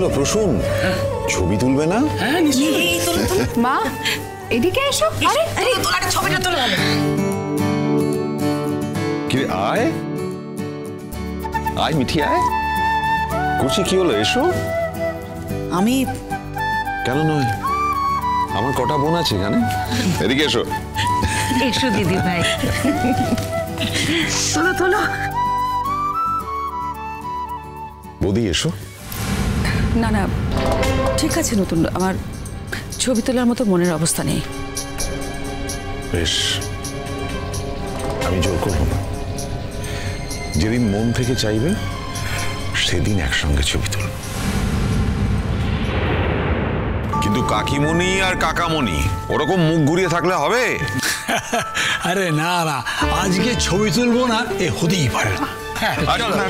হলো প্রসূন? ছবি তুলবে না? হ্যাঁ নিশ্চয়ই। মা এদিকে এসো। আরে আরে তোলাটা ছবিটা তোলা হলো। কি আয় আয় মিঠি আয়। কুচি কি হলো? এসো। আমি কেন নয়, আমার কটা বোন আছে এখানে। এদিকে এসো। এসো দিদি ভাই। তোলো তোলো। বৌদি এসো। না না ঠিক আছে, নতুন আমার ছবি তোলার মতো মনের অবস্থা নেই। বেশ, আমি জোর করবো না। যেদিন মন থেকে চাইবে সেদিন একসঙ্গে ছবি তুলব। কিন্তু কাকিমণি আর কাকামণি ওরকম মুখ ঘুরিয়ে থাকলে হবে? আরে না না, আজকে ছবি তুলবো না এ হতেই পারে না।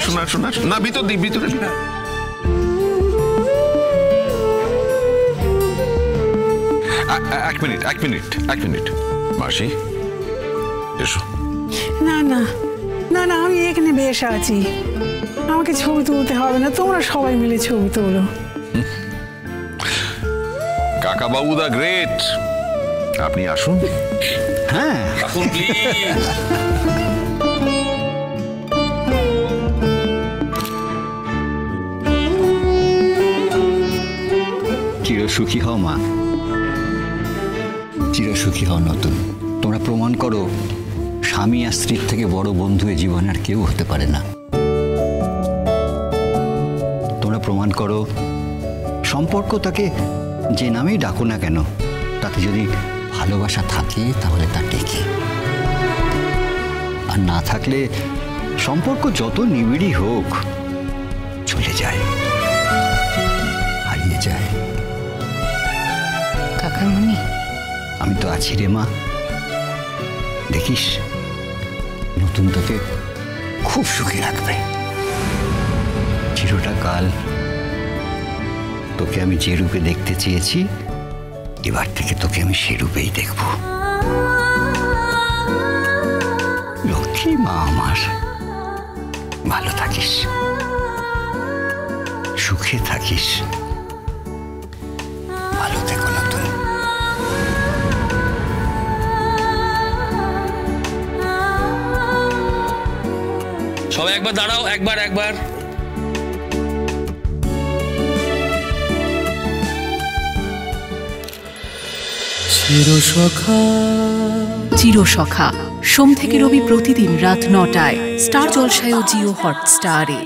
শোনা শোনা না, ভিতর দিই, ভিতরে। এক মিনিট এক মিনিট এক মিনিট। মাসি এসো। না না না না, আমি এখানে বেশ আছি, আমাকে ছবি তুলতে হবে না, তোমরা সবাই মিলে ছবি তোলো। কাকা বাবু দা গ্রেট, আপনি আসুন। হ্যাঁ আসুন প্লিজ। চিরসুখী হও মা, চিরসুখী হও নতুন। তোমরা প্রমাণ করো স্বামী আর স্ত্রীর থেকে বড় বন্ধু এ জীবনে আর কেউ হতে পারে না। তোমরা প্রমাণ করো সম্পর্ক তাকে যে নামেই ডাকো না কেন, তাতে যদি ভালোবাসা থাকে তাহলে তা টেকে, আর না থাকলে সম্পর্ক যত নিবিড়ই হোক চলে যায়, হারিয়ে যায়। কাকামণি আমি তো আছি রে মা, দেখিস নতুন তোকে খুব সুখী রাখবে। চিরটা কাল তোকে আমি যে রূপে দেখতে চেয়েছি, এবার থেকে তোকে আমি সে রূপেই দেখব। লক্ষ্মী মা আমার, ভালো থাকিস, সুখে থাকিস, ভালো থেকো নতুন। সবাই একবার দাঁড়াও, একবার একবার। চিরসখা সোম থেকে রবি প্রতিদিন রাত ৯টায় স্টার জলসায় ও জিও হটস্টারে।